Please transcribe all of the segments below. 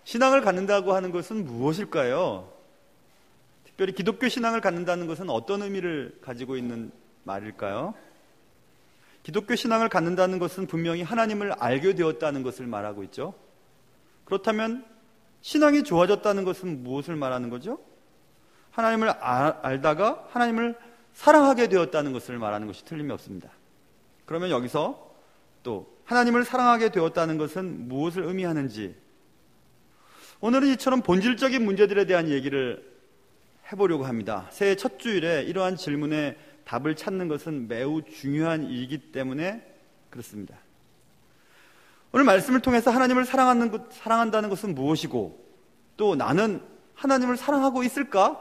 신앙을 갖는다고 하는 것은 무엇일까요? 특별히 기독교 신앙을 갖는다는 것은 어떤 의미를 가지고 있는 말일까요? 기독교 신앙을 갖는다는 것은 분명히 하나님을 알게 되었다는 것을 말하고 있죠. 그렇다면 신앙이 좋아졌다는 것은 무엇을 말하는 거죠? 하나님을 알다가 하나님을 사랑하게 되었다는 것을 말하는 것이 틀림이 없습니다. 그러면 여기서 또 하나님을 사랑하게 되었다는 것은 무엇을 의미하는지, 오늘은 이처럼 본질적인 문제들에 대한 얘기를 해보려고 합니다. 새해 첫 주일에 이러한 질문에 답을 찾는 것은 매우 중요한 일이기 때문에 그렇습니다. 오늘 말씀을 통해서 하나님을 사랑한다는 것은 무엇이고, 또 나는 하나님을 사랑하고 있을까?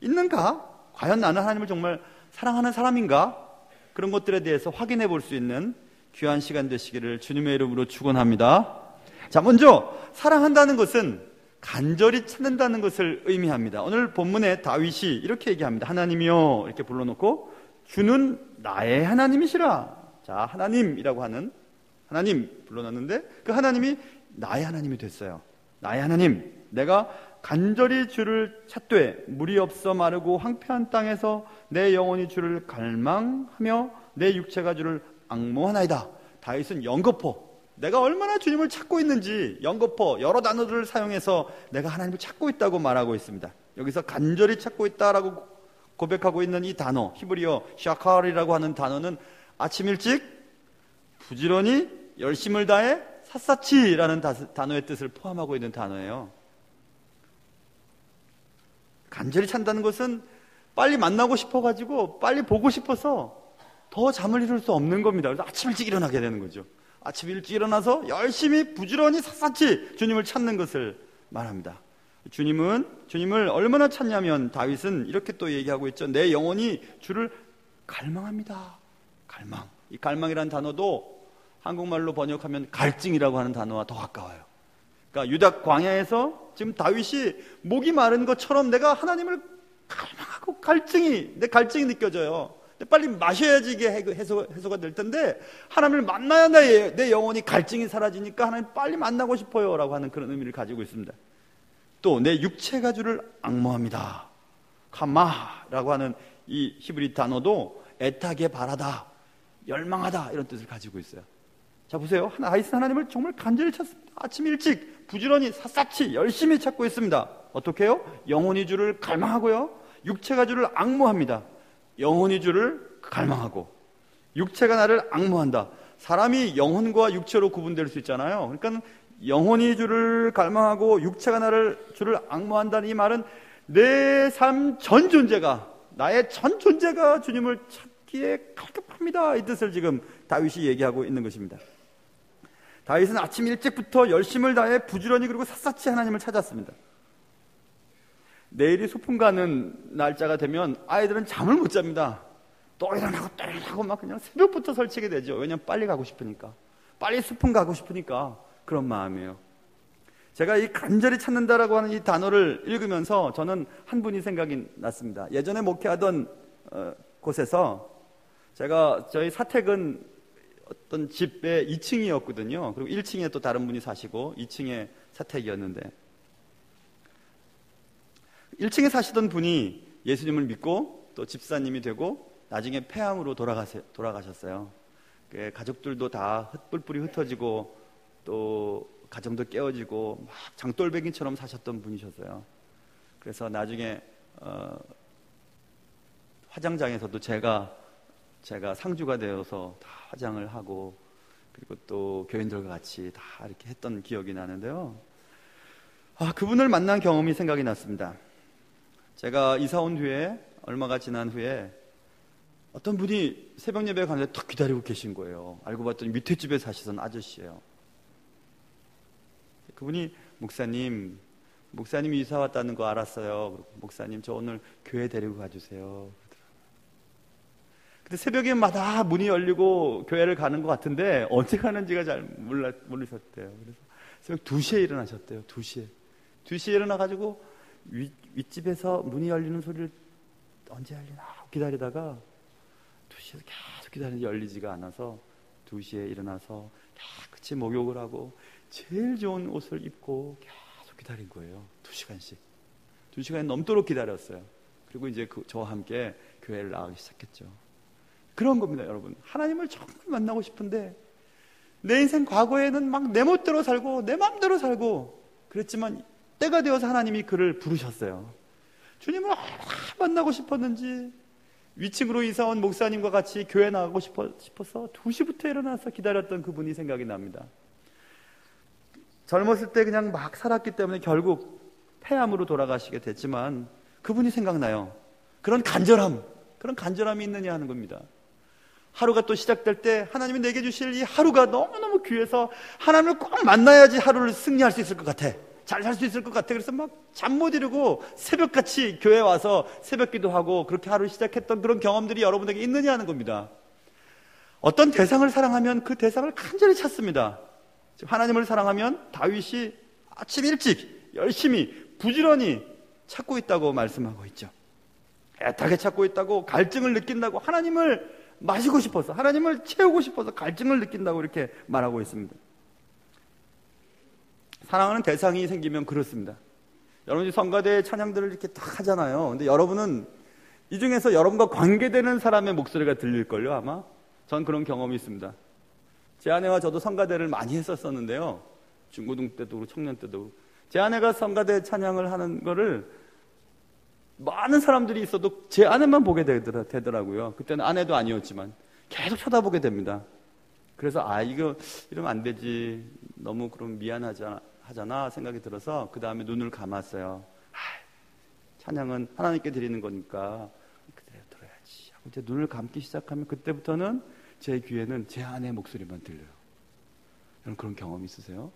있는가? 과연 나는 하나님을 정말 사랑하는 사람인가? 그런 것들에 대해서 확인해 볼 수 있는 귀한 시간 되시기를 주님의 이름으로 축원합니다. 자, 먼저 사랑한다는 것은 간절히 찾는다는 것을 의미합니다. 오늘 본문에 다윗이 이렇게 얘기합니다. 하나님이여, 이렇게 불러놓고 주는 나의 하나님이시라. 자, 하나님이라고 하는 하나님 불러놨는데 그 하나님이 나의 하나님이 됐어요. 나의 하나님, 내가 간절히 주를 찾되 물이 없어 마르고 황폐한 땅에서 내 영혼이 주를 갈망하며 내 육체가 주를 앙모하나이다. 다윗은 연거포, 내가 얼마나 주님을 찾고 있는지 연거포 여러 단어들을 사용해서 내가 하나님을 찾고 있다고 말하고 있습니다. 여기서 간절히 찾고 있다라고 고백하고 있는 이 단어, 히브리어 샤칼이라고 하는 단어는 아침 일찍 부지런히 열심을 다해 샅샅이라는 단어의 뜻을 포함하고 있는 단어예요. 간절히 찾는다는 것은 빨리 만나고 싶어가지고 빨리 보고 싶어서 더 잠을 이룰 수 없는 겁니다. 그래서 아침 일찍 일어나게 되는 거죠. 아침 일찍 일어나서 열심히 부지런히 샅샅이 주님을 찾는 것을 말합니다. 주님을 얼마나 찾냐면 다윗은 이렇게 또 얘기하고 있죠. 내 영혼이 주를 갈망합니다. 갈망. 이 갈망이라는 단어도 한국말로 번역하면 갈증이라고 하는 단어와 더 가까워요. 그러니까 유다 광야에서 지금 다윗이 목이 마른 것처럼 내가 하나님을 갈망하고 내 갈증이 느껴져요. 빨리 마셔야지 이게 해소가 될 텐데 하나님을 만나야 내 영혼이 갈증이 사라지니까 하나님 빨리 만나고 싶어요 라고 하는 그런 의미를 가지고 있습니다. 또 내 육체가 주를 앙모합니다. 카마라고 하는 이 히브리 단어도 애타게 바라다, 열망하다 이런 뜻을 가지고 있어요. 자, 보세요. 다윗은 하나님을 정말 간절히 찾습니다. 아침 일찍 부지런히 샅샅이 열심히 찾고 있습니다. 어떻게 해요? 영혼이 주를 갈망하고요, 육체가 주를 앙모합니다. 영혼이 주를 갈망하고 육체가 나를 앙모한다. 사람이 영혼과 육체로 구분될 수 있잖아요. 그러니까 영혼이 주를 갈망하고 육체가 주를 앙모한다는 이 말은 내 삶 전 존재가, 나의 전 존재가 주님을 찾기에 갈급합니다, 이 뜻을 지금 다윗이 얘기하고 있는 것입니다. 다윗은 아침 일찍부터 열심을 다해 부지런히 그리고 샅샅이 하나님을 찾았습니다. 내일이 소풍 가는 날짜가 되면 아이들은 잠을 못 잡니다. 또 일어나고 막 그냥 새벽부터 설치게 되죠. 왜냐하면 빨리 가고 싶으니까, 빨리 소풍 가고 싶으니까 그런 마음이에요. 제가 이 간절히 찾는다라고 하는 이 단어를 읽으면서 저는 한 분이 생각이 났습니다. 예전에 목회하던 곳에서 저희 사택은 어떤 집의 2층이었거든요. 그리고 1층에 또 다른 분이 사시고 2층에 사택이었는데 1층에 사시던 분이 예수님을 믿고 또 집사님이 되고 나중에 폐암으로 돌아가셨어요. 가족들도 다 뿔뿔이 흩어지고 또 가정도 깨어지고 막 장돌배기처럼 사셨던 분이셨어요. 그래서 나중에 화장장에서도 제가 상주가 되어서 다 화장을 하고 그리고 또 교인들과 같이 다 이렇게 했던 기억이 나는데요. 그분을 만난 경험이 생각이 났습니다. 제가 이사 온 후에 얼마가 지난 후에 어떤 분이 새벽 예배에 가는데 딱 기다리고 계신 거예요. 알고 봤더니 밑에 집에 사시던 아저씨예요. 그분이 목사님이 이사 왔다는 거 알았어요. 목사님, 저 오늘 교회 데리고 가주세요. 근데 새벽에마다 문이 열리고 교회를 가는 것 같은데 언제 가는지가 잘 모르셨대요. 그래서 새벽 2시에 일어나셨대요. 2시에 일어나가지고 윗집에서 문이 열리는 소리를 언제 열리나 기다리다가 2시에서 계속 기다리는데 열리지가 않아서 2시에 일어나서 깨끗이 목욕을 하고 제일 좋은 옷을 입고 계속 기다린 거예요. 2시간씩. 2시간이 넘도록 기다렸어요. 그리고 이제 저와 함께 교회를 나가기 시작했죠. 그런 겁니다, 여러분. 하나님을 정말 만나고 싶은데 내 인생 과거에는 막 내 멋대로 살고 내 마음대로 살고 그랬지만 때가 되어서 하나님이 그를 부르셨어요. 주님을 얼마나 만나고 싶었는지 위층으로 이사온 목사님과 같이 교회 나가고 싶어서 2시부터 일어나서 기다렸던 그분이 생각이 납니다. 젊었을 때 그냥 막 살았기 때문에 결국 폐암으로 돌아가시게 됐지만 그분이 생각나요. 그런 간절함이 있느냐 하는 겁니다. 하루가 또 시작될 때 하나님이 내게 주실 이 하루가 너무너무 귀해서 하나님을 꼭 만나야지 하루를 승리할 수 있을 것 같아. 잘 살 수 있을 것 같아. 그래서 막 잠 못 이루고 새벽같이 교회 와서 새벽 기도하고 그렇게 하루 시작했던 그런 경험들이 여러분에게 있느냐 하는 겁니다. 어떤 대상을 사랑하면 그 대상을 간절히 찾습니다. 하나님을 사랑하면 다윗이 아침 일찍 열심히 부지런히 찾고 있다고 말씀하고 있죠. 애타게 찾고 있다고, 갈증을 느낀다고, 하나님을 마시고 싶어서, 하나님을 채우고 싶어서 갈증을 느낀다고 이렇게 말하고 있습니다. 사랑하는 대상이 생기면 그렇습니다. 여러분이 성가대 찬양들을 이렇게 딱 하잖아요. 근데 여러분은 이 중에서 여러분과 관계되는 사람의 목소리가 들릴걸요, 아마? 전 그런 경험이 있습니다. 제 아내와 저도 성가대를 많이 했었었는데요. 중고등 때도 그렇고 청년 때도 그렇고. 제 아내가 성가대 찬양을 하는 거를 많은 사람들이 있어도 제 아내만 보게 되더라고요. 그때는 아내도 아니었지만 계속 쳐다보게 됩니다. 그래서 이거 이러면 안 되지, 너무 그럼 미안하잖아 생각이 들어서 그 다음에 눈을 감았어요. 찬양은 하나님께 드리는 거니까 그대로 들어야지 하고 이제 눈을 감기 시작하면 그때부터는 제 귀에는 제 아내의 목소리만 들려요. 여러분 그런 경험 있으세요?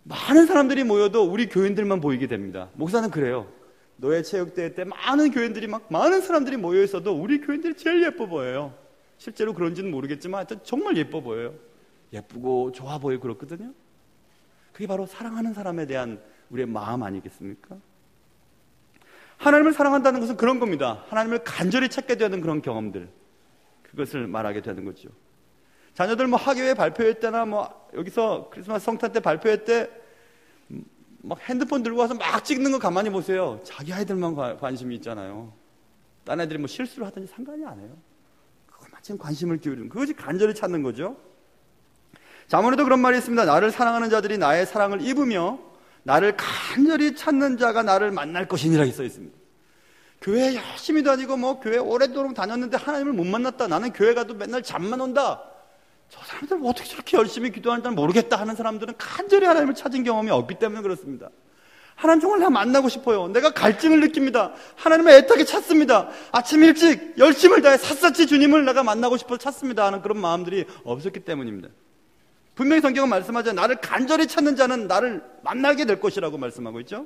많은 사람들이 모여도 우리 교인들만 보이게 됩니다. 목사는 그래요. 노예 체육대회 때 많은 교인들이 많은 사람들이 모여 있어도 우리 교인들이 제일 예뻐 보여요. 실제로 그런지는 모르겠지만 하여튼 정말 예뻐 보여요. 예쁘고 좋아 보이고 그렇거든요. 그게 바로 사랑하는 사람에 대한 우리의 마음 아니겠습니까? 하나님을 사랑한다는 것은 그런 겁니다. 하나님을 간절히 찾게 되는 그런 경험들, 그것을 말하게 되는 거죠. 자녀들 학예회 발표회 때나 여기서 크리스마스 성탄 때 발표회 때 핸드폰 들고 와서 막 찍는 거 가만히 보세요. 자기 아이들만 관심이 있잖아요. 딴 애들이 실수를 하든지 상관이 안 해요. 그것만 지금 관심을 기울이는, 그것이 간절히 찾는 거죠. 잠언에도 그런 말이 있습니다. 나를 사랑하는 자들이 나의 사랑을 입으며 나를 간절히 찾는 자가 나를 만날 것이니라 써 있습니다. 교회 열심히 다니고 교회 오랫도록 다녔는데 하나님을 못 만났다. 나는 교회 가도 맨날 잠만 온다. 저 사람들은 어떻게 저렇게 열심히 기도하는지 모르겠다 하는 사람들은 간절히 하나님을 찾은 경험이 없기 때문에 그렇습니다. 하나님 정말 나 만나고 싶어요. 내가 갈증을 느낍니다. 하나님을 애타게 찾습니다. 아침 일찍 열심을 다해 샅샅이 주님을 내가 만나고 싶어서 찾습니다 하는 그런 마음들이 없었기 때문입니다. 분명히 성경은 말씀하죠. 나를 간절히 찾는 자는 나를 만나게 될 것이라고 말씀하고 있죠.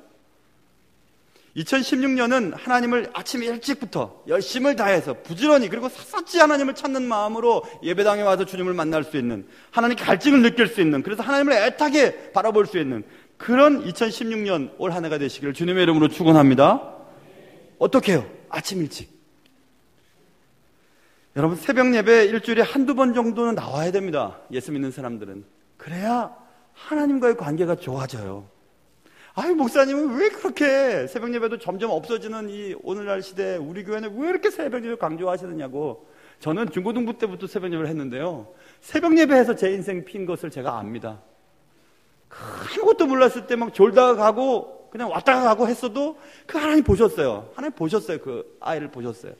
2016년은 하나님을 아침 일찍부터 열심을 다해서 부지런히 그리고 샅샅이 하나님을 찾는 마음으로 예배당에 와서 주님을 만날 수 있는, 하나님께 갈증을 느낄 수 있는, 그래서 하나님을 애타게 바라볼 수 있는 그런 2016년 올 한 해가 되시기를 주님의 이름으로 축원합니다. 어떻게 해요? 아침 일찍. 여러분 새벽 예배 일주일에 한두 번 정도는 나와야 됩니다. 예수 믿는 사람들은. 그래야 하나님과의 관계가 좋아져요. 목사님은 왜 그렇게 새벽 예배도 점점 없어지는 이 오늘날 시대에 우리 교회는 왜 이렇게 새벽 예배 강조하시느냐고. 저는 중고등부 때부터 새벽 예배를 했는데요. 새벽 예배에서 제 인생 핀 것을 제가 압니다. 아무것도 몰랐을 때 졸다가 가고 그냥 왔다가 가고 했어도 그 하나님 보셨어요. 하나님 보셨어요. 그 아이를 보셨어요.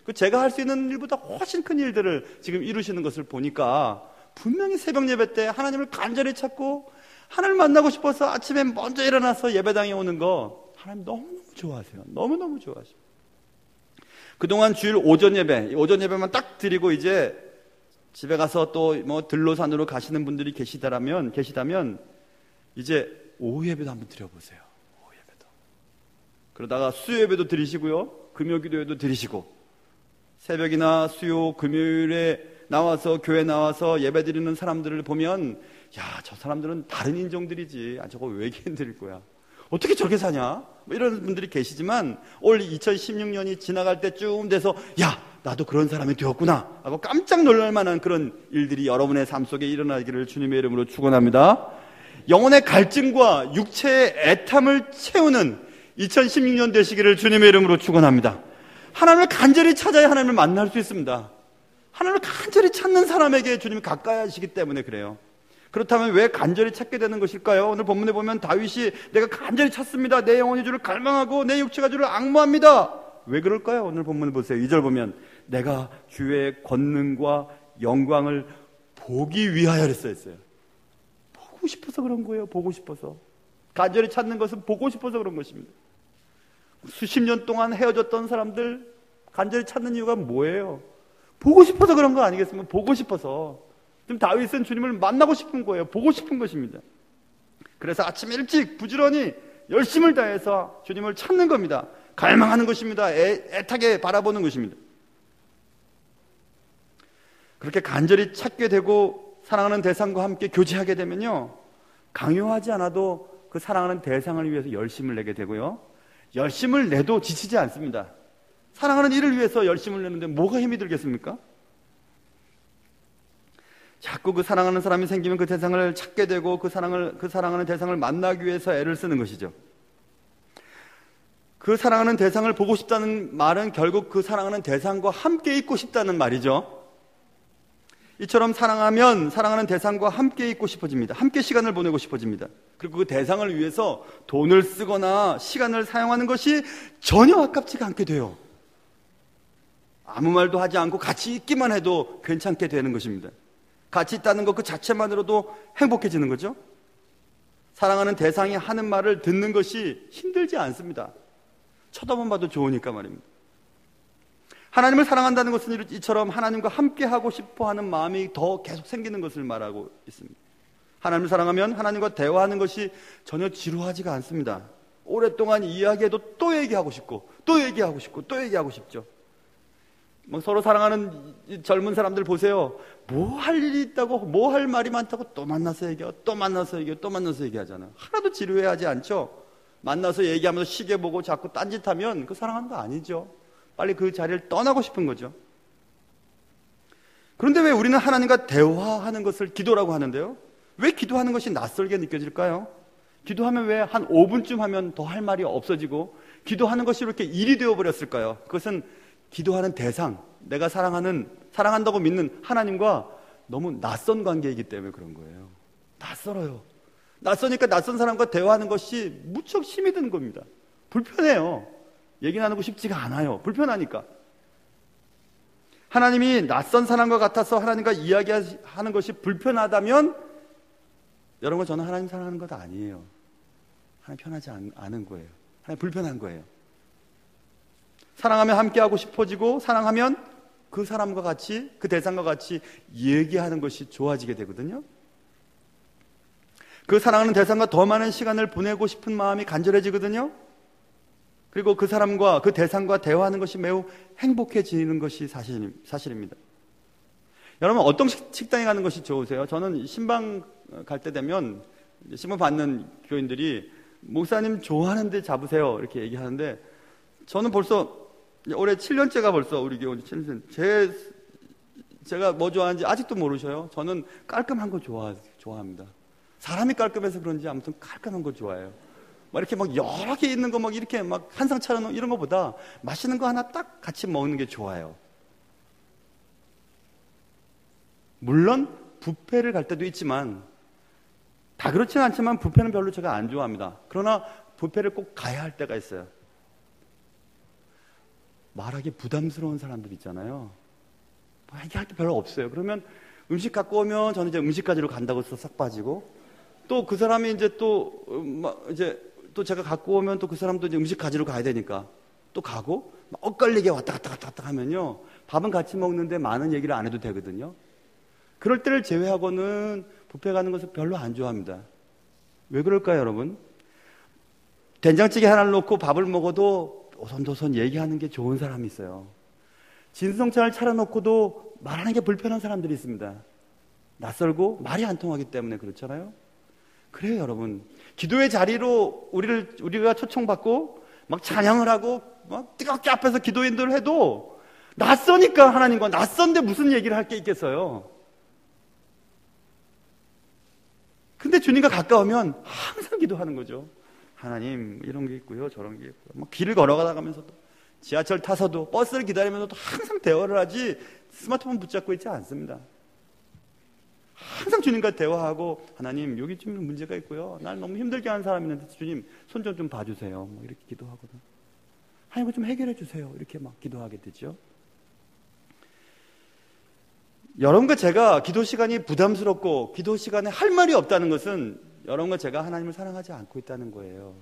그 제가 할 수 있는 일보다 훨씬 큰 일들을 지금 이루시는 것을 보니까 분명히 새벽 예배 때 하나님을 간절히 찾고 하나님을 만나고 싶어서 아침에 먼저 일어나서 예배당에 오는 거 하나님 너무너무 좋아하세요. 너무너무 좋아하시고. 그동안 주일 오전 예배만 딱 드리고 이제 집에 가서 또 들로산으로 가시는 분들이 계시다면 이제 오후 예배도 한번 드려보세요. 오후 예배도. 그러다가 수요 예배도 드리시고요. 금요 기도회도 드리시고, 새벽이나 수요 금요일에 나와서 교회 나와서 예배 드리는 사람들을 보면 저 사람들은 다른 인종들이지, 저거 외계인들일 거야, 어떻게 저렇게 사냐, 이런 분들이 계시지만 올 2016년이 지나갈 때쯤 돼서 나도 그런 사람이 되었구나 하고 깜짝 놀랄 만한 그런 일들이 여러분의 삶 속에 일어나기를 주님의 이름으로 축원합니다. 영혼의 갈증과 육체의 애탐을 채우는 2016년 되시기를 주님의 이름으로 축원합니다. 하나님을 간절히 찾아야 하나님을 만날 수 있습니다. 하나님을 간절히 찾는 사람에게 주님이 가까이 하시기 때문에 그래요. 그렇다면 왜 간절히 찾게 되는 것일까요? 오늘 본문에 보면 다윗이 내가 간절히 찾습니다. 내 영혼이 주를 갈망하고 내 육체가 주를 앙모합니다. 왜 그럴까요? 오늘 본문을 보세요. 2절 보면 내가 주의 권능과 영광을 보기 위하여 했어요. 보고 싶어서 그런 거예요. 보고 싶어서. 간절히 찾는 것은 보고 싶어서 그런 것입니다. 수십 년 동안 헤어졌던 사람들 간절히 찾는 이유가 뭐예요? 보고 싶어서 그런 거 아니겠습니까? 보고 싶어서. 지금 다윗은 주님을 만나고 싶은 거예요. 보고 싶은 것입니다. 그래서 아침 일찍 부지런히 열심을 다해서 주님을 찾는 겁니다. 갈망하는 것입니다. 애타게 바라보는 것입니다. 그렇게 간절히 찾게 되고 사랑하는 대상과 함께 교제하게 되면요, 강요하지 않아도 그 사랑하는 대상을 위해서 열심을 내게 되고요, 열심을 내도 지치지 않습니다. 사랑하는 이를 위해서 열심을 내는데 뭐가 힘이 들겠습니까? 자꾸 그 사랑하는 사람이 생기면 그 대상을 찾게 되고 그 사랑하는 대상을 만나기 위해서 애를 쓰는 것이죠. 그 사랑하는 대상을 보고 싶다는 말은 결국 그 사랑하는 대상과 함께 있고 싶다는 말이죠. 이처럼 사랑하면 사랑하는 대상과 함께 있고 싶어집니다. 함께 시간을 보내고 싶어집니다. 그리고 그 대상을 위해서 돈을 쓰거나 시간을 사용하는 것이 전혀 아깝지가 않게 돼요. 아무 말도 하지 않고 같이 있기만 해도 괜찮게 되는 것입니다. 같이 있다는 것 그 자체만으로도 행복해지는 거죠. 사랑하는 대상이 하는 말을 듣는 것이 힘들지 않습니다. 쳐다만 봐도 좋으니까 말입니다. 하나님을 사랑한다는 것은 이처럼 하나님과 함께하고 싶어하는 마음이 더 계속 생기는 것을 말하고 있습니다. 하나님을 사랑하면 하나님과 대화하는 것이 전혀 지루하지가 않습니다. 오랫동안 이야기해도 또 얘기하고 싶고 또 얘기하고 싶고 또 얘기하고 싶죠. 서로 사랑하는 젊은 사람들 보세요. 뭐 할 일이 있다고, 뭐 할 말이 많다고 또 만나서 얘기하고 또 만나서 얘기하고 또 만나서 얘기하잖아요. 하나도 지루해하지 않죠. 만나서 얘기하면서 시계 보고 자꾸 딴짓하면 그 사랑하는 거 아니죠. 빨리 그 자리를 떠나고 싶은 거죠. 그런데 왜 우리는 하나님과 대화하는 것을 기도라고 하는데요? 왜 기도하는 것이 낯설게 느껴질까요? 기도하면 왜 한 5분쯤 하면 더 할 말이 없어지고 기도하는 것이 이렇게 일이 되어버렸을까요? 그것은 기도하는 대상, 내가 사랑한다고 믿는 하나님과 너무 낯선 관계이기 때문에 그런 거예요. 낯설어요. 낯서니까 낯선 사람과 대화하는 것이 무척 힘이 드는 겁니다. 불편해요. 얘기 나누고 싶지가 않아요. 불편하니까. 하나님이 낯선 사람과 같아서 하나님과 이야기하는 것이 불편하다면 여러분, 저는 하나님 사랑하는 것 아니에요. 하나님 편하지 않은 거예요. 하나님 불편한 거예요. 사랑하면 함께하고 싶어지고 사랑하면 그 사람과 같이, 그 대상과 같이 얘기하는 것이 좋아지게 되거든요. 그 사랑하는 대상과 더 많은 시간을 보내고 싶은 마음이 간절해지거든요. 그리고 그 사람과 그 대상과 대화하는 것이 매우 행복해지는 것이 사실입니다. 여러분, 어떤 식당에 가는 것이 좋으세요? 저는 신방 갈 때 되면 신방 받는 교인들이 목사님 좋아하는 데 잡으세요 이렇게 얘기하는데, 저는 벌써 올해 7년째가 벌써 우리 교회 7년. 제가 뭐 좋아하는지 아직도 모르셔요. 저는 깔끔한 거 좋아합니다. 사람이 깔끔해서 그런지 아무튼 깔끔한 거 좋아해요. 막 이렇게 막 여러 개 있는 거 막 이렇게 막 한상 차려놓은 이런 거보다 맛있는 거 하나 딱 같이 먹는 게 좋아요. 물론 뷔페를 갈 때도 있지만 다 그렇지는 않지만 뷔페는 별로 제가 안 좋아합니다. 그러나 뷔페를 꼭 가야 할 때가 있어요. 말하기 부담스러운 사람들 있잖아요. 뭐 얘기할 게 별로 없어요. 그러면 음식 갖고 오면 저는 이제 음식 가지러 간다고 해서 싹 빠지고, 또 그 사람이 이제 또 제가 갖고 오면 또 그 사람도 이제 음식 가지러 가야 되니까 또 가고, 막 엇갈리게 왔다 갔다 하면요, 밥은 같이 먹는데 많은 얘기를 안 해도 되거든요. 그럴 때를 제외하고는 뷔페 가는 것을 별로 안 좋아합니다. 왜 그럴까요, 여러분? 된장찌개 하나를 놓고 밥을 먹어도 오손도손 얘기하는 게 좋은 사람이 있어요. 진성찬을 차려놓고도 말하는 게 불편한 사람들이 있습니다. 낯설고 말이 안 통하기 때문에 그렇잖아요. 그래요, 여러분. 기도의 자리로 우리가 초청받고 막 찬양을 하고 막 뜨겁게 앞에서 기도 인도를 해도 낯서니까, 하나님과 낯선데 무슨 얘기를 할 게 있겠어요. 근데 주님과 가까우면 항상 기도하는 거죠. 하나님, 이런 게 있고요, 저런 게 있고요. 뭐 길을 걸어가면서도, 지하철 타서도, 버스를 기다리면서도 항상 대화를 하지 스마트폰 붙잡고 있지 않습니다. 항상 주님과 대화하고, 하나님, 여기 좀 문제가 있고요. 날 너무 힘들게 하는 사람이 있는데 주님 손 좀 봐주세요. 뭐 이렇게 기도하거든. 하나님, 이거 좀 해결해 주세요. 이렇게 막 기도하게 되죠. 여러분과 제가 기도 시간이 부담스럽고 기도 시간에 할 말이 없다는 것은 여러분과 제가 하나님을 사랑하지 않고 있다는 거예요.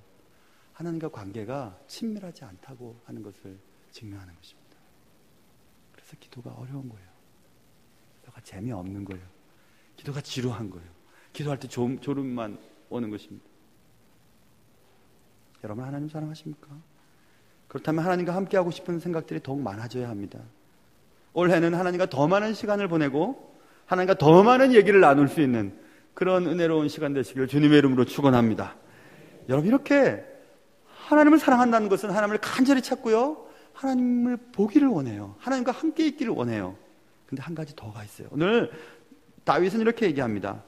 하나님과 관계가 친밀하지 않다고 하는 것을 증명하는 것입니다. 그래서 기도가 어려운 거예요. 기도가 재미없는 거예요. 기도가 지루한 거예요. 기도할 때 졸음만 오는 것입니다. 여러분, 하나님 사랑하십니까? 그렇다면 하나님과 함께하고 싶은 생각들이 더욱 많아져야 합니다. 올해는 하나님과 더 많은 시간을 보내고 하나님과 더 많은 얘기를 나눌 수 있는 그런 은혜로운 시간 되시길 주님의 이름으로 축원합니다. 여러분, 이렇게 하나님을 사랑한다는 것은 하나님을 간절히 찾고요, 하나님을 보기를 원해요. 하나님과 함께 있기를 원해요. 근데 한 가지 더가 있어요. 오늘 다윗은 이렇게 얘기합니다.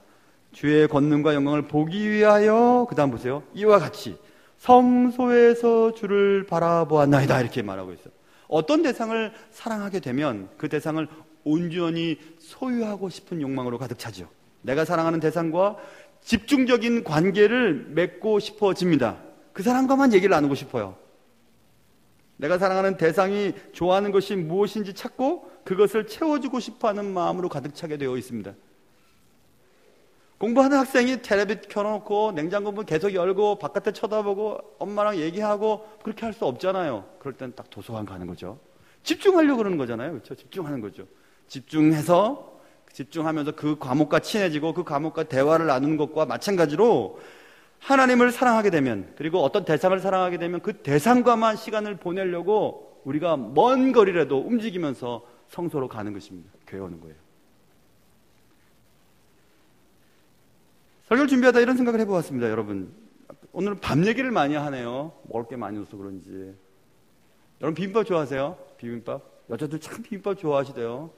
주의 권능과 영광을 보기 위하여, 그 다음 보세요, 이와 같이 성소에서 주를 바라보았나이다, 이렇게 말하고 있어요. 어떤 대상을 사랑하게 되면 그 대상을 온전히 소유하고 싶은 욕망으로 가득 차죠. 내가 사랑하는 대상과 집중적인 관계를 맺고 싶어집니다. 그 사람과만 얘기를 나누고 싶어요. 내가 사랑하는 대상이 좋아하는 것이 무엇인지 찾고 그것을 채워주고 싶어하는 마음으로 가득 차게 되어 있습니다. 공부하는 학생이 텔레비 켜놓고 냉장고 문 계속 열고 바깥에 쳐다보고 엄마랑 얘기하고 그렇게 할 수 없잖아요. 그럴 땐 딱 도서관 가는 거죠. 집중하려고 그러는 거잖아요. 그렇죠? 집중하는 거죠. 집중하면서 그 과목과 친해지고 그 과목과 대화를 나누는 것과 마찬가지로 하나님을 사랑하게 되면, 그리고 어떤 대상을 사랑하게 되면 그 대상과만 시간을 보내려고 우리가 먼 거리라도 움직이면서 성소로 가는 것입니다. 교회 오는 거예요. 설교를 준비하다 이런 생각을 해보았습니다. 여러분, 오늘 밤 얘기를 많이 하네요. 먹을 게 많이 없어서 그런지. 여러분, 비빔밥 좋아하세요? 비빔밥? 여자들 참 비빔밥 좋아하시대요.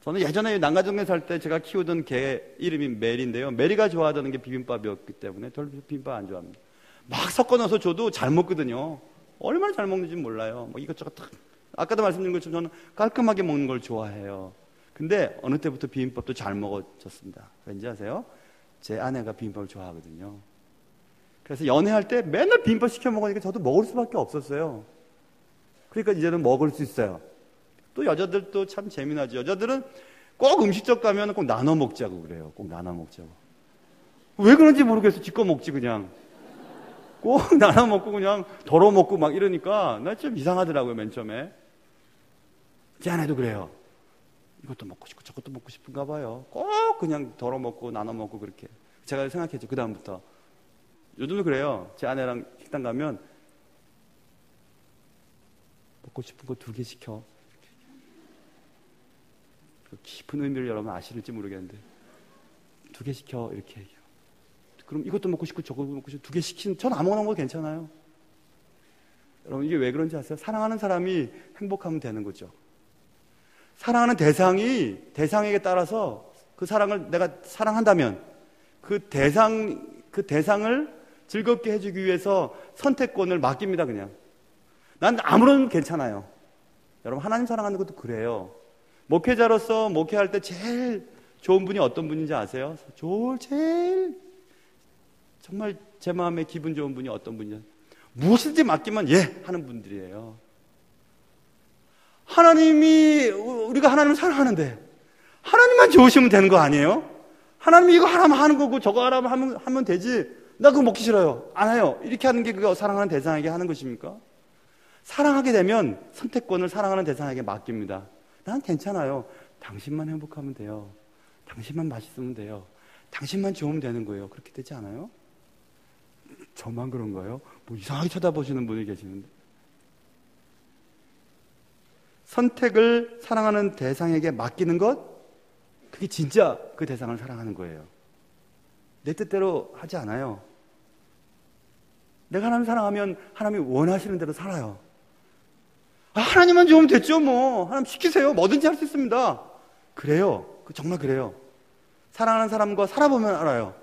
저는 예전에 난가정에 살 때 제가 키우던 개 이름이 메리인데요, 메리가 좋아하던 게 비빔밥이었기 때문에 별 비빔밥 안 좋아합니다. 막 섞어 넣어서 줘도 잘 먹거든요. 얼마나 잘 먹는지 몰라요. 뭐 이것저것 딱, 아까도 말씀드린 것처럼 저는 깔끔하게 먹는 걸 좋아해요. 근데 어느 때부터 비빔밥도 잘 먹어졌습니다. 왠지 아세요? 제 아내가 비빔밥을 좋아하거든요. 그래서 연애할 때 맨날 비빔밥 시켜 먹으니까 저도 먹을 수밖에 없었어요. 그러니까 이제는 먹을 수 있어요. 또 여자들도 참 재미나죠. 여자들은 꼭 음식점 가면 꼭 나눠 먹자고 그래요. 꼭 나눠 먹자고. 왜 그런지 모르겠어. 지껏 먹지 그냥. 꼭 나눠 먹고 그냥 덜어 먹고 막 이러니까 나 좀 이상하더라고요, 맨 처음에. 제 아내도 그래요. 이것도 먹고 싶고 저것도 먹고 싶은가 봐요. 꼭 그냥 덜어 먹고 나눠 먹고 그렇게. 제가 생각했죠. 그 다음부터. 요즘도 그래요. 제 아내랑 식당 가면 먹고 싶은 거 2개 시켜. 그 깊은 의미를 여러분 아실지 모르겠는데 2개 시켜 이렇게 얘기해요. 그럼 이것도 먹고 싶고 저것도 먹고 싶고 2개 시키는, 전 아무거나 먹어도 괜찮아요. 여러분, 이게 왜 그런지 아세요? 사랑하는 사람이 행복하면 되는 거죠. 사랑하는 대상에게 따라서 그 사랑을 내가 사랑한다면 그 대상을 즐겁게 해주기 위해서 선택권을 맡깁니다. 그냥 난 아무런 괜찮아요. 여러분, 하나님 사랑하는 것도 그래요. 목회자로서 목회할 때 제일 좋은 분이 어떤 분인지 아세요? 제일 정말 제 마음에 기분 좋은 분이 어떤 분이냐, 무엇이든지 맡기면 예 하는 분들이에요. 하나님이, 우리가 하나님을 사랑하는데 하나님만 좋으시면 되는 거 아니에요? 하나님이 이거 하나만 하는 거고 저거 하나만 하면 되지, 나 그거 먹기 싫어요, 안 해요, 이렇게 하는 게 그거 사랑하는 대상에게 하는 것입니까? 사랑하게 되면 선택권을 사랑하는 대상에게 맡깁니다. 난 괜찮아요. 당신만 행복하면 돼요. 당신만 맛있으면 돼요. 당신만 좋으면 되는 거예요. 그렇게 되지 않아요? 저만 그런가요? 뭐 이상하게 쳐다보시는 분이 계시는데. 선택을 사랑하는 대상에게 맡기는 것, 그게 진짜 그 대상을 사랑하는 거예요. 내 뜻대로 하지 않아요. 내가 하나님 사랑하면 하나님이 원하시는 대로 살아요. 하나님만 좋으면 됐죠 뭐. 하나님 시키세요. 뭐든지 할 수 있습니다. 그래요. 정말 그래요. 사랑하는 사람과 살아보면 알아요.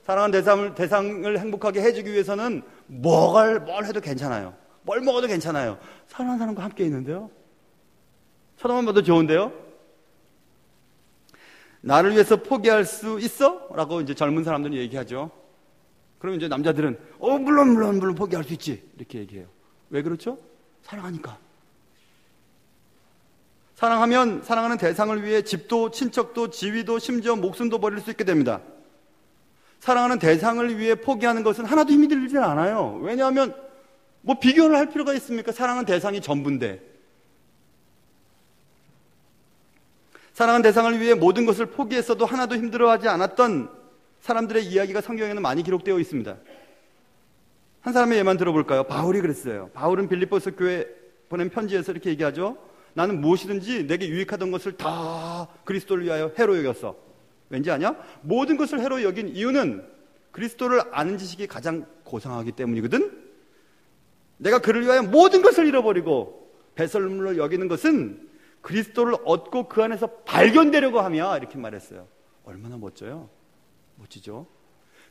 사랑하는 대상을 행복하게 해주기 위해서는 뭘 해도 괜찮아요. 뭘 먹어도 괜찮아요. 사랑하는 사람과 함께 있는데요. 쳐다만 봐도 좋은데요. 나를 위해서 포기할 수 있어? 라고 이제 젊은 사람들이 얘기하죠. 그러면 이제 남자들은 물론 포기할 수 있지 이렇게 얘기해요. 왜 그렇죠? 사랑하니까. 사랑하면 사랑하는 대상을 위해 집도 친척도 지위도 심지어 목숨도 버릴 수 있게 됩니다. 사랑하는 대상을 위해 포기하는 것은 하나도 힘이 들지 않아요. 왜냐하면 뭐 비교를 할 필요가 있습니까? 사랑하는 대상이 전부인데. 사랑하는 대상을 위해 모든 것을 포기했어도 하나도 힘들어하지 않았던 사람들의 이야기가 성경에는 많이 기록되어 있습니다. 한 사람의 예만 들어볼까요? 바울이 그랬어요. 바울은 빌립보서 교회에 보낸 편지에서 이렇게 얘기하죠. 나는 무엇이든지 내게 유익하던 것을 다 그리스도를 위하여 해로 여겼어. 왠지 아냐? 모든 것을 해로 여긴 이유는 그리스도를 아는 지식이 가장 고상하기 때문이거든. 내가 그를 위하여 모든 것을 잃어버리고 배설물로 여기는 것은 그리스도를 얻고 그 안에서 발견되려고 하며 이렇게 말했어요. 얼마나 멋져요? 멋지죠?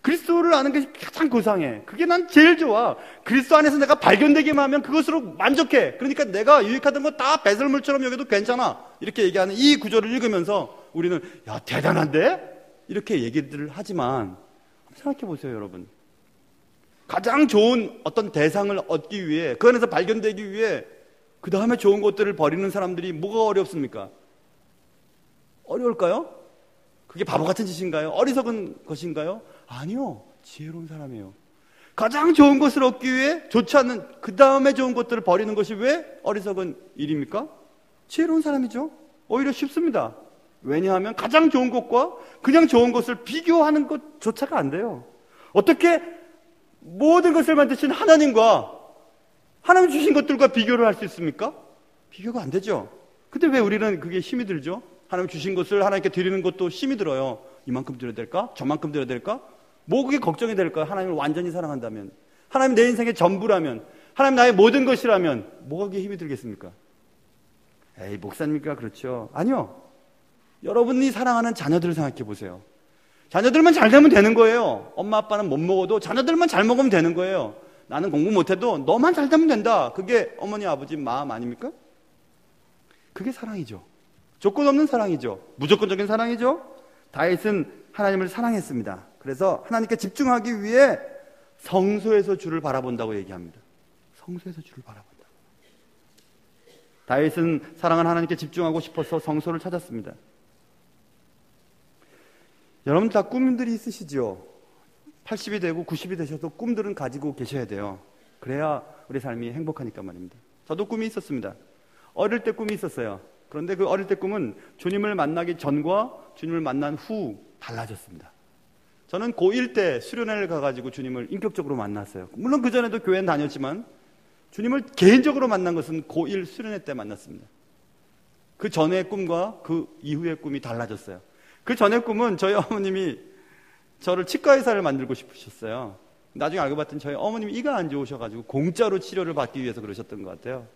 그리스도를 아는 것이 가장 고상해. 그게 난 제일 좋아. 그리스도 안에서 내가 발견되기만 하면 그것으로 만족해. 그러니까 내가 유익하던 거 다 배설물처럼 여겨도 괜찮아. 이렇게 얘기하는 이 구절을 읽으면서 우리는 야 대단한데? 이렇게 얘기들을 하지만 생각해 보세요, 여러분. 가장 좋은 어떤 대상을 얻기 위해 그 안에서 발견되기 위해 그 다음에 좋은 것들을 버리는 사람들이 뭐가 어렵습니까? 어려울까요? 그게 바보 같은 짓인가요? 어리석은 것인가요? 아니요. 지혜로운 사람이에요. 가장 좋은 것을 얻기 위해 좋지 않는 그 다음에 좋은 것들을 버리는 것이 왜 어리석은 일입니까? 지혜로운 사람이죠. 오히려 쉽습니다. 왜냐하면 가장 좋은 것과 그냥 좋은 것을 비교하는 것조차가 안 돼요. 어떻게 모든 것을 만드신 하나님과 하나님 주신 것들과 비교를 할 수 있습니까? 비교가 안 되죠. 근데 왜 우리는 그게 힘이 들죠? 하나님 주신 것을 하나님께 드리는 것도 힘이 들어요. 이만큼 드려야 될까? 저만큼 드려야 될까? 뭐 그게 걱정이 될까요? 하나님을 완전히 사랑한다면, 하나님 내 인생의 전부라면, 하나님 나의 모든 것이라면 뭐가 그게 힘이 들겠습니까? 에이, 목사님이니까 그렇죠. 아니요. 여러분이 사랑하는 자녀들을 생각해 보세요. 자녀들만 잘 되면 되는 거예요. 엄마 아빠는 못 먹어도 자녀들만 잘 먹으면 되는 거예요. 나는 공부 못해도 너만 잘 되면 된다. 그게 어머니 아버지 마음 아닙니까? 그게 사랑이죠. 조건 없는 사랑이죠. 무조건적인 사랑이죠. 다윗은 하나님을 사랑했습니다. 그래서 하나님께 집중하기 위해 성소에서 주를 바라본다고 얘기합니다. 성소에서 주를 바라본다. 다윗은 사랑하는 하나님께 집중하고 싶어서 성소를 찾았습니다. 여러분 다 꿈들이 있으시죠? 80이 되고 90이 되셔도 꿈들은 가지고 계셔야 돼요. 그래야 우리 삶이 행복하니까 말입니다. 저도 꿈이 있었습니다. 어릴 때 꿈이 있었어요. 그런데 그 어릴 때 꿈은 주님을 만나기 전과 주님을 만난 후 달라졌습니다. 저는 고1 때 수련회를 가가지고 주님을 인격적으로 만났어요. 물론 그전에도 교회는 다녔지만 주님을 개인적으로 만난 것은 고1 수련회 때 만났습니다. 그 전의 꿈과 그 이후의 꿈이 달라졌어요. 그 전의 꿈은 저희 어머님이 저를 치과 의사를 만들고 싶으셨어요. 나중에 알고 봤더니 저희 어머님이 이가 안 좋으셔가지고 공짜로 치료를 받기 위해서 그러셨던 것 같아요.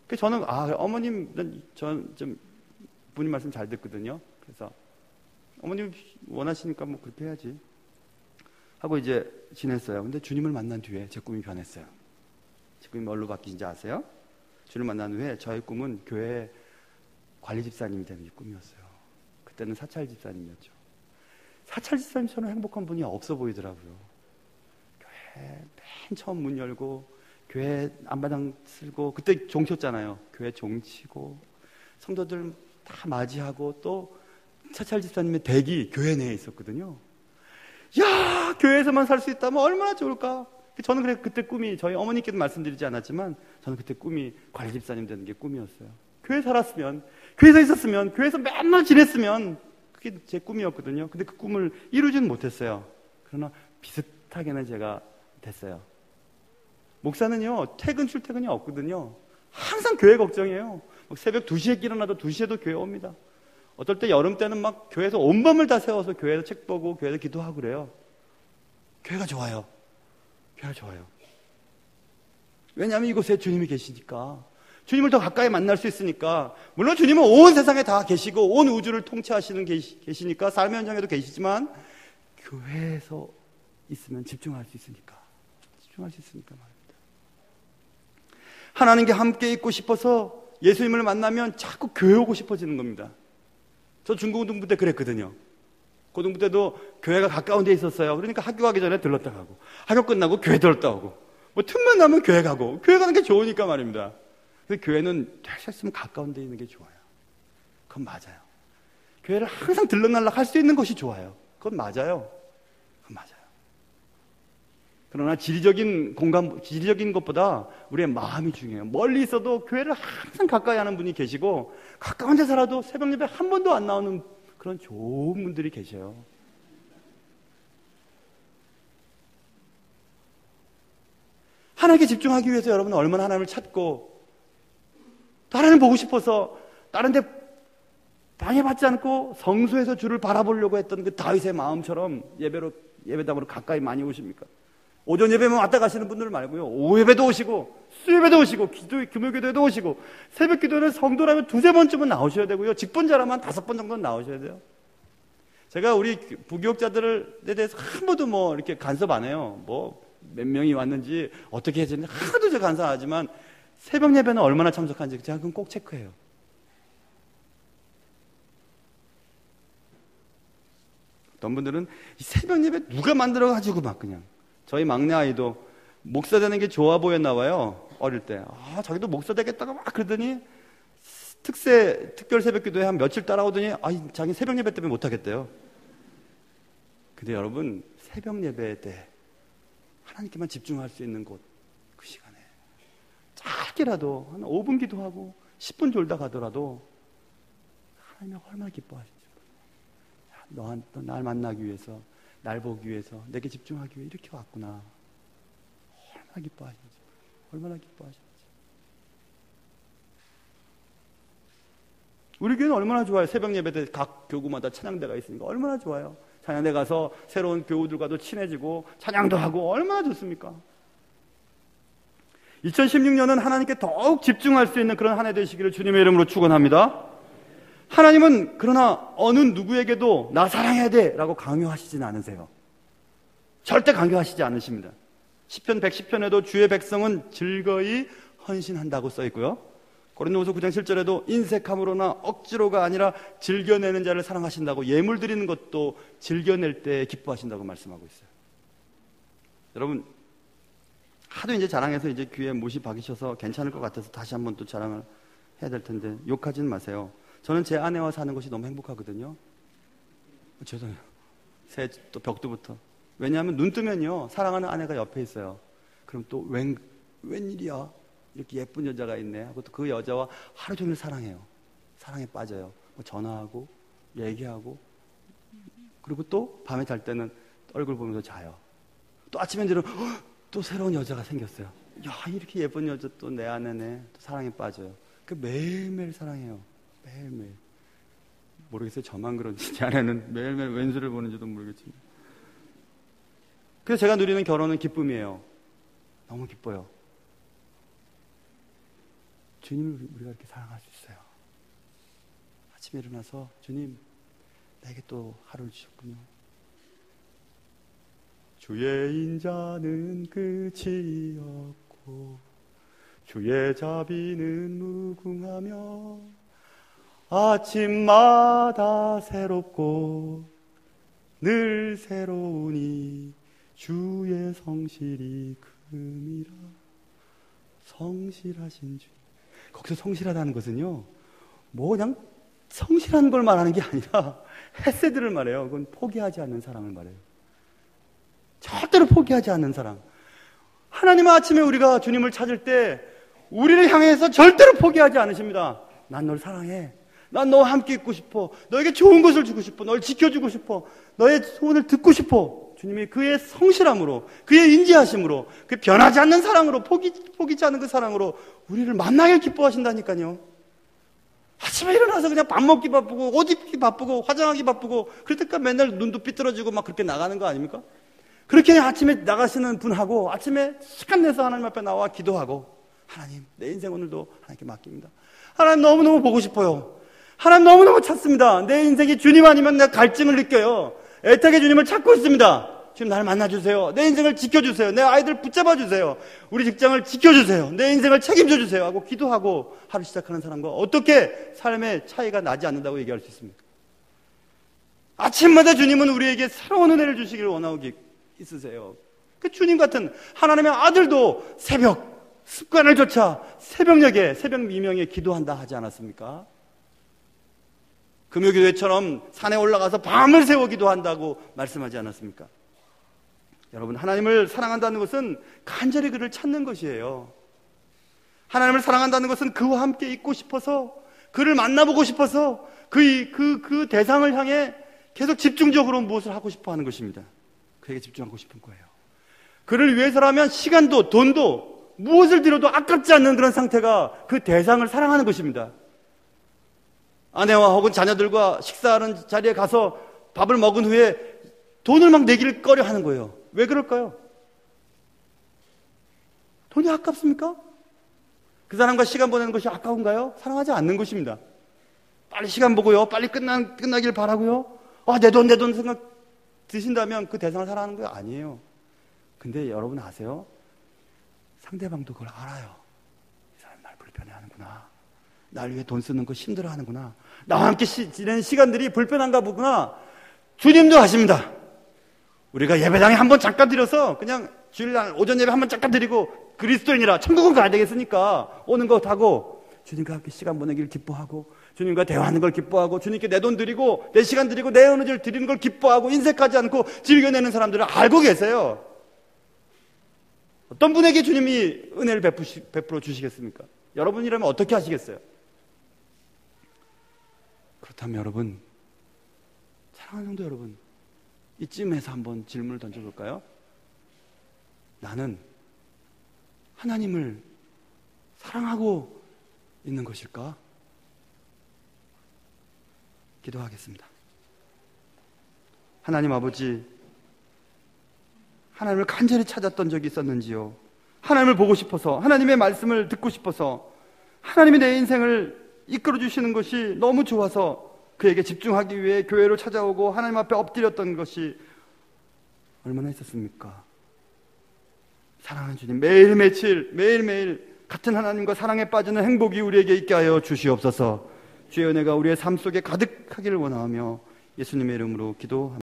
그래서 저는 어머님 전 좀 부모님 말씀 잘 듣거든요. 그래서 어머님 원하시니까 뭐 그렇게 해야지 하고 이제 지냈어요. 근데 주님을 만난 뒤에 제 꿈이 변했어요. 제 꿈이 뭘로 바뀌는지 아세요? 주님을 만난 후에 저의 꿈은 교회 관리 집사님이 되는 게 꿈이었어요. 그때는 사찰 집사님이었죠. 사찰 집사님처럼 행복한 분이 없어 보이더라고요. 교회 맨 처음 문 열고 교회 안마당 쓸고 그때 종쳤잖아요. 교회 종치고 성도들 다 맞이하고 또 사찰 집사님의 댁이 교회 내에 있었거든요. 야, 교회에서만 살 수 있다면 얼마나 좋을까? 저는 그때 꿈이 저희 어머니께도 말씀드리지 않았지만 저는 그때 꿈이 관리 집사님 되는 게 꿈이었어요. 교회 살았으면, 교회에서 있었으면, 교회에서 맨날 지냈으면 그게 제 꿈이었거든요. 근데 그 꿈을 이루지는 못했어요. 그러나 비슷하게는 제가 됐어요. 목사는요, 퇴근 출퇴근이 없거든요. 항상 교회 걱정이에요. 새벽 2시에 일어나도 2시에도 교회 옵니다. 어떨 때 여름 때는 막 교회에서 온 밤을 다 세워서 교회에서 책 보고 교회에서 기도하고 그래요. 교회가 좋아요. 교회가 좋아요. 왜냐하면 이곳에 주님이 계시니까. 주님을 더 가까이 만날 수 있으니까. 물론 주님은 온 세상에 다 계시고 온 우주를 통치하시는 계시니까 삶의 현장에도 계시지만 교회에서 있으면 집중할 수 있으니까 말입니다. 하나님께 함께 있고 싶어서 예수님을 만나면 자꾸 교회 오고 싶어지는 겁니다. 저 중고등부 때 그랬거든요. 고등부 때도 교회가 가까운 데 있었어요. 그러니까 학교 가기 전에 들렀다 가고, 학교 끝나고 교회 들렀다 오고, 뭐 틈만 나면 교회 가고, 교회 가는 게 좋으니까 말입니다. 그래서 교회는 될 수 있으면 가까운 데 있는 게 좋아요. 그건 맞아요. 교회를 항상 들락날락 할 수 있는 것이 좋아요. 그건 맞아요. 그건 맞아요. 그러나 지리적인 것보다 우리의 마음이 중요해요. 멀리 있어도 교회를 항상 가까이 하는 분이 계시고, 가까운 데 살아도 새벽 예배 한 번도 안 나오는 그런 좋은 분들이 계셔요. 하나님께 집중하기 위해서 여러분은 얼마나 하나님을 찾고, 또 하나님 보고 싶어서 다른 데 방해받지 않고 성소에서 주를 바라보려고 했던 그 다윗의 마음처럼 예배당으로 가까이 많이 오십니까? 오전 예배만 왔다 가시는 분들 말고요, 오후 예배도 오시고 수요예배도 오시고 금요기도에도 오시고, 새벽 기도는 성도라면 2-3번쯤은 나오셔야 되고요, 직분자라면 5번 정도는 나오셔야 돼요. 제가 우리 부교육자들에 대해서 한 번도 뭐 이렇게 간섭 안 해요. 뭐 몇 명이 왔는지 어떻게 했는지 하나도 제가 간섭 안 하지만, 새벽 예배는 얼마나 참석한지 제가 그건 꼭 체크해요. 어떤 분들은 이 새벽 예배 누가 만들어가지고 막 그냥, 저희 막내 아이도 목사 되는 게 좋아 보였나 봐요. 어릴 때. 자기도 목사 되겠다고 막 그러더니 특별 새벽 기도에 한 며칠 따라오더니 자기 새벽 예배 때문에 못 하겠대요. 근데 여러분, 새벽 예배 때 하나님께만 집중할 수 있는 곳, 그 시간에 짧게라도 한 5분 기도하고 10분 졸다 가더라도 하나님이 얼마나 기뻐하시죠. 너 날 만나기 위해서, 날 보기 위해서, 내게 집중하기 위해 이렇게 왔구나. 얼마나 기뻐하시는지, 얼마나 기뻐하시는지. 우리 교회는 얼마나 좋아요. 새벽 예배 때 각 교구마다 찬양대가 있으니까 얼마나 좋아요. 찬양대 가서 새로운 교우들과도 친해지고 찬양도 하고 얼마나 좋습니까? 2016년은 하나님께 더욱 집중할 수 있는 그런 한 해 되시기를 주님의 이름으로 축원합니다. 하나님은 그러나 어느 누구에게도 나 사랑해야 돼 라고 강요하시지는 않으세요. 절대 강요하시지 않으십니다. 시편 110편에도 주의 백성은 즐거이 헌신한다고 써 있고요, 고린도후서 9장 7절에도 인색함으로나 억지로가 아니라 즐겨내는 자를 사랑하신다고, 예물 드리는 것도 즐겨낼 때 기뻐하신다고 말씀하고 있어요. 여러분, 하도 이제 자랑해서 이제 귀에 못이 박이셔서 괜찮을 것 같아서 다시 한번 또 자랑을 해야 될 텐데, 욕하지는 마세요. 저는 제 아내와 사는 것이 너무 행복하거든요. 죄송해요. 새 또 벽두부터. 왜냐하면 눈 뜨면요, 사랑하는 아내가 옆에 있어요. 그럼 또 웬일이야, 이렇게 예쁜 여자가 있네 하고, 또 그 여자와 하루 종일 사랑해요. 사랑에 빠져요. 뭐 전화하고 얘기하고, 그리고 또 밤에 잘 때는 얼굴 보면서 자요. 또 아침에 되면 또 새로운 여자가 생겼어요. 야, 이렇게 예쁜 여자 또 내 아내네. 또 사랑에 빠져요. 그 매일매일 사랑해요. 매일매일. 모르겠어요. 저만 그런지 제 아내는 매일매일 왼수를 보는지도 모르겠지만. 그래서 제가 누리는 결혼은 기쁨이에요. 너무 기뻐요. 주님을 우리가 이렇게 사랑할 수 있어요. 아침에 일어나서 주님, 나에게 또 하루를 주셨군요. 주의 인자는 끝이 없고 주의 자비는 무궁하며 아침마다 새롭고 늘 새로우니 주의 성실이 금이라. 성실하신 주. 거기서 성실하다는 것은요, 뭐 그냥 성실한 걸 말하는 게 아니라 헤세드를 말해요. 그건 포기하지 않는 사랑을 말해요. 절대로 포기하지 않는 사랑. 하나님은 아침에 우리가 주님을 찾을 때 우리를 향해서 절대로 포기하지 않으십니다. 난 널 사랑해. 난 너와 함께 있고 싶어. 너에게 좋은 것을 주고 싶어. 널 지켜주고 싶어. 너의 소원을 듣고 싶어. 주님이 그의 성실함으로, 그의 인지하심으로, 그 변하지 않는 사랑으로, 포기치 않는 그 사랑으로 우리를 만나길 기뻐하신다니까요. 아침에 일어나서 그냥 밥 먹기 바쁘고 옷 입기 바쁘고 화장하기 바쁘고 그러니까 맨날 눈도 삐뚤어지고 막 그렇게 나가는 거 아닙니까? 그렇게 아침에 나가시는 분하고 아침에 시간 내서 하나님 앞에 나와 기도하고, 하나님, 내 인생 오늘도 하나님께 맡깁니다. 하나님, 너무너무 보고 싶어요. 하나님, 너무너무 찾습니다. 내 인생이 주님 아니면 내가 갈증을 느껴요. 애타게 주님을 찾고 있습니다. 주님 나를 만나주세요. 내 인생을 지켜주세요. 내 아이들 붙잡아주세요. 우리 직장을 지켜주세요. 내 인생을 책임져주세요 하고 기도하고 하루 시작하는 사람과 어떻게 삶의 차이가 나지 않는다고 얘기할 수 있습니까? 아침마다 주님은 우리에게 새로운 은혜를 주시기를 원하고 있으세요. 그 주님 같은 하나님의 아들도 새벽 습관을 좇아 새벽녘에 새벽 미명에 기도한다 하지 않았습니까? 금요기도회처럼 산에 올라가서 밤을 새워 기도한다고 말씀하지 않았습니까? 여러분, 하나님을 사랑한다는 것은 간절히 그를 찾는 것이에요. 하나님을 사랑한다는 것은 그와 함께 있고 싶어서, 그를 만나보고 싶어서 그 대상을 향해 계속 집중적으로 무엇을 하고 싶어 하는 것입니다. 그에게 집중하고 싶은 거예요. 그를 위해서라면 시간도 돈도 무엇을 들여도 아깝지 않는 그런 상태가 그 대상을 사랑하는 것입니다. 아내와 혹은 자녀들과 식사하는 자리에 가서 밥을 먹은 후에 돈을 막 내기를 꺼려 하는 거예요. 왜 그럴까요? 돈이 아깝습니까? 그 사람과 시간 보내는 것이 아까운가요? 사랑하지 않는 것입니다. 빨리 시간 보고요. 빨리 끝나길 바라고요. 내 돈 생각 드신다면 그 대상을 사랑하는 거 아니에요. 근데 여러분 아세요? 상대방도 그걸 알아요. 이 사람 날 불편해하는구나. 날 위해 돈 쓰는 거 힘들어하는구나. 나와 함께 지내는 시간들이 불편한가 보구나. 주님도 아십니다. 우리가 예배당에 한번 잠깐 드려서 그냥 주일날 오전 예배 한번 잠깐 드리고 그리스도인이라 천국은 가야 되겠으니까 오는 거 타고 주님과 함께 시간 보내기를 기뻐하고 주님과 대화하는 걸 기뻐하고 주님께 내 돈 드리고 내 시간 드리고 내 에너지를 드리는 걸 기뻐하고 인색하지 않고 즐겨내는 사람들을 알고 계세요. 어떤 분에게 주님이 은혜를 베풀어 주시겠습니까? 여러분이라면 어떻게 하시겠어요? 그렇다면 여러분, 사랑하는 성도 여러분, 이쯤에서 한번 질문을 던져볼까요? 나는 하나님을 사랑하고 있는 것일까? 기도하겠습니다. 하나님 아버지, 하나님을 간절히 찾았던 적이 있었는지요? 하나님을 보고 싶어서, 하나님의 말씀을 듣고 싶어서, 하나님이 내 인생을 이끌어 주시는 것이 너무 좋아서 그에게 집중하기 위해 교회로 찾아오고 하나님 앞에 엎드렸던 것이 얼마나 있었습니까? 사랑하는 주님, 매일매일 같은 하나님과 사랑에 빠지는 행복이 우리에게 있게 하여 주시옵소서. 주의 은혜가 우리의 삶 속에 가득하기를 원하며 예수님의 이름으로 기도합니다.